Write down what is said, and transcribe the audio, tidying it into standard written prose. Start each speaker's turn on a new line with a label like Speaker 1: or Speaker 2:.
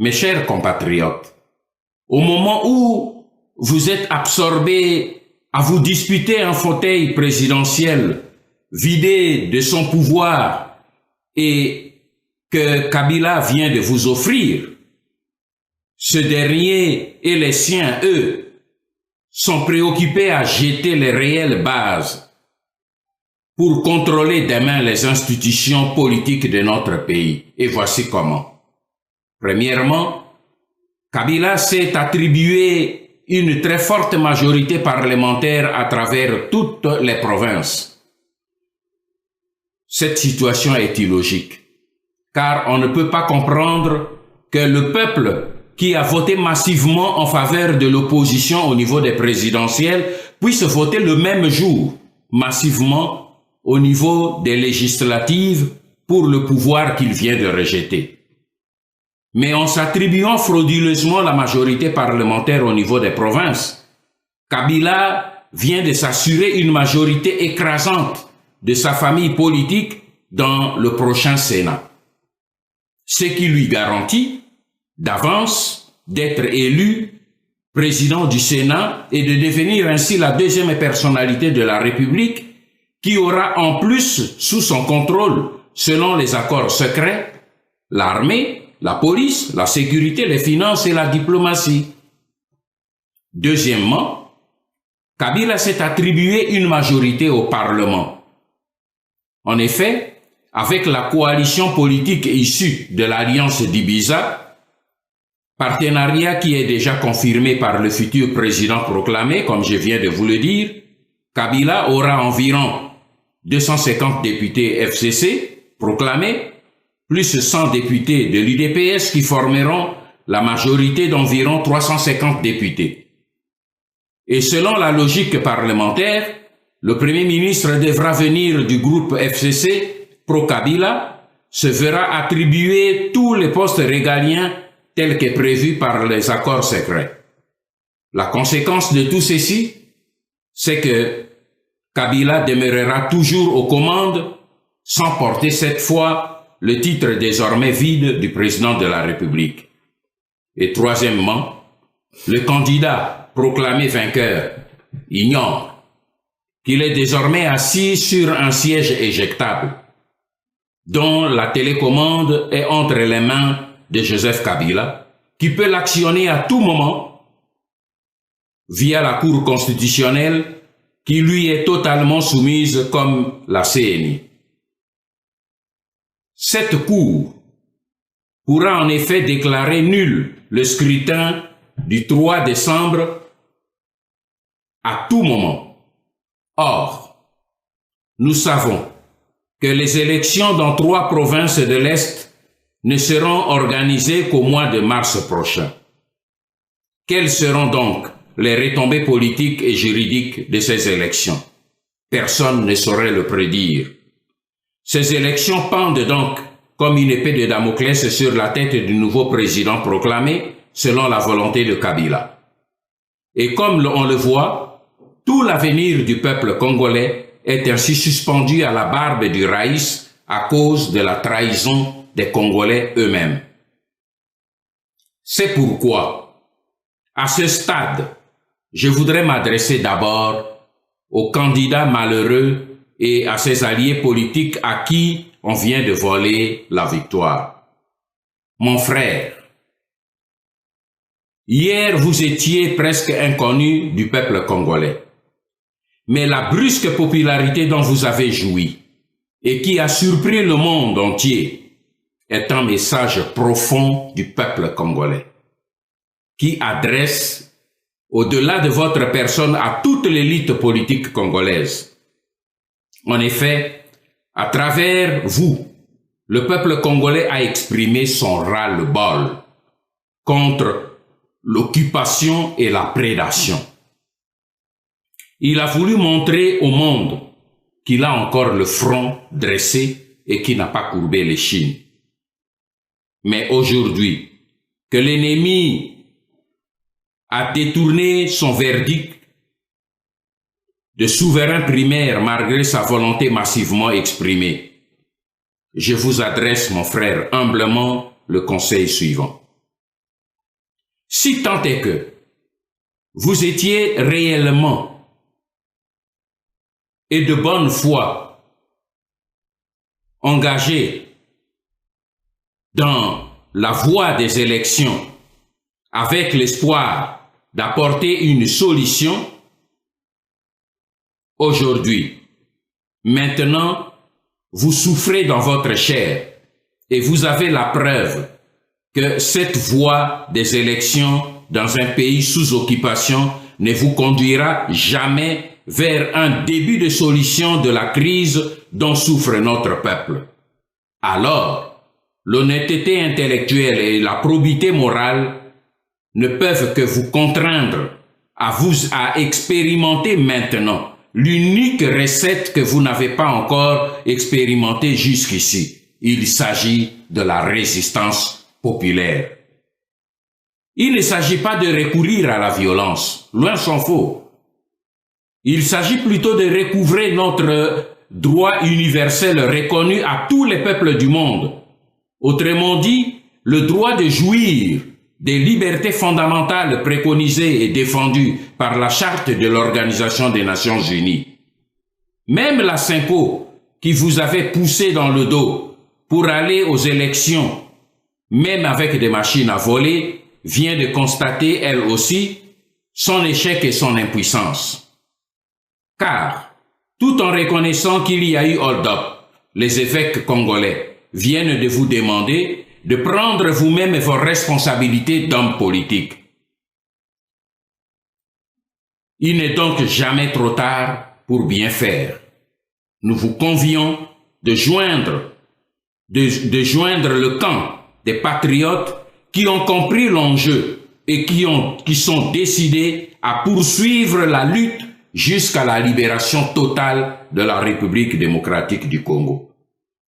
Speaker 1: Mes chers compatriotes, au moment où vous êtes absorbés à vous disputer un fauteuil présidentiel vidé de son pouvoir et que Kabila vient de vous offrir, ce dernier et les siens, eux, sont préoccupés à jeter les réelles bases pour contrôler demain les institutions politiques de notre pays. Et voici comment. Premièrement, Kabila s'est attribué une très forte majorité parlementaire à travers toutes les provinces. Cette situation est illogique, car on ne peut pas comprendre que le peuple qui a voté massivement en faveur de l'opposition au niveau des présidentielles puisse voter le même jour, massivement, au niveau des législatives pour le pouvoir qu'il vient de rejeter. Mais en s'attribuant frauduleusement la majorité parlementaire au niveau des provinces, Kabila vient de s'assurer une majorité écrasante de sa famille politique dans le prochain Sénat. Ce qui lui garantit d'avance d'être élu président du Sénat et de devenir ainsi la deuxième personnalité de la République qui aura en plus sous son contrôle, selon les accords secrets, l'armée, la police, la sécurité, les finances et la diplomatie. Deuxièmement, Kabila s'est attribué une majorité au Parlement. En effet, avec la coalition politique issue de l'Alliance d'Ibiza, partenariat qui est déjà confirmé par le futur président proclamé, comme je viens de vous le dire, Kabila aura environ 250 députés FCC proclamés, plus 100 députés de l'UDPS qui formeront la majorité d'environ 350 députés. Et selon la logique parlementaire, le Premier ministre devra venir du groupe FCC pro-Kabila, se verra attribuer tous les postes régaliens tels que prévus par les accords secrets. La conséquence de tout ceci, c'est que Kabila demeurera toujours aux commandes sans porter cette fois le titre désormais vide du président de la République. Et troisièmement, le candidat proclamé vainqueur ignore qu'il est désormais assis sur un siège éjectable, dont la télécommande est entre les mains de Joseph Kabila, qui peut l'actionner à tout moment via la Cour constitutionnelle qui lui est totalement soumise comme la CNI. Cette Cour pourra en effet déclarer nul le scrutin du 3 décembre à tout moment. Or, nous savons que les élections dans 3 provinces de l'Est ne seront organisées qu'au mois de mars prochain. Quelles seront donc les retombées politiques et juridiques de ces élections? Personne ne saurait le prédire. Ces élections pendent donc comme une épée de Damoclès sur la tête du nouveau président proclamé selon la volonté de Kabila. Et comme on le voit, tout l'avenir du peuple congolais est ainsi suspendu à la barbe du Raïs à cause de la trahison des Congolais eux-mêmes. C'est pourquoi, à ce stade, je voudrais m'adresser d'abord aux candidats malheureux et à ses alliés politiques à qui on vient de voler la victoire. Mon frère, hier vous étiez presque inconnu du peuple congolais, mais la brusque popularité dont vous avez joui et qui a surpris le monde entier est un message profond du peuple congolais qui adresse, au-delà de votre personne, à toute l'élite politique congolaise. En effet, à travers vous, le peuple congolais a exprimé son ras-le-bol contre l'occupation et la prédation. Il a voulu montrer au monde qu'il a encore le front dressé et qu'il n'a pas courbé l'échine. Mais aujourd'hui, que l'ennemi a détourné son verdict de souverain primaire malgré sa volonté massivement exprimée, je vous adresse, mon frère, humblement le conseil suivant. Si tant est que vous étiez réellement et de bonne foi engagé dans la voie des élections avec l'espoir d'apporter une solution, aujourd'hui, maintenant, vous souffrez dans votre chair et vous avez la preuve que cette voie des élections dans un pays sous occupation ne vous conduira jamais vers un début de solution de la crise dont souffre notre peuple. Alors, l'honnêteté intellectuelle et la probité morale ne peuvent que vous contraindre à expérimenter maintenant l'unique recette que vous n'avez pas encore expérimentée jusqu'ici. Il s'agit de la résistance populaire. Il ne s'agit pas de recourir à la violence, loin s'en faut. Il s'agit plutôt de recouvrer notre droit universel reconnu à tous les peuples du monde. Autrement dit, le droit de jouir des libertés fondamentales préconisées et défendues par la Charte de l'Organisation des Nations Unies. Même la Synco, qui vous avait poussé dans le dos pour aller aux élections, même avec des machines à voler, vient de constater, elle aussi, son échec et son impuissance. Car, tout en reconnaissant qu'il y a eu hold-up, les évêques congolais viennent de vous demander de prendre vous-même vos responsabilités d'homme politique. Il n'est donc jamais trop tard pour bien faire. Nous vous convions de joindre le camp des patriotes qui ont compris l'enjeu et qui sont décidés à poursuivre la lutte jusqu'à la libération totale de la République démocratique du Congo.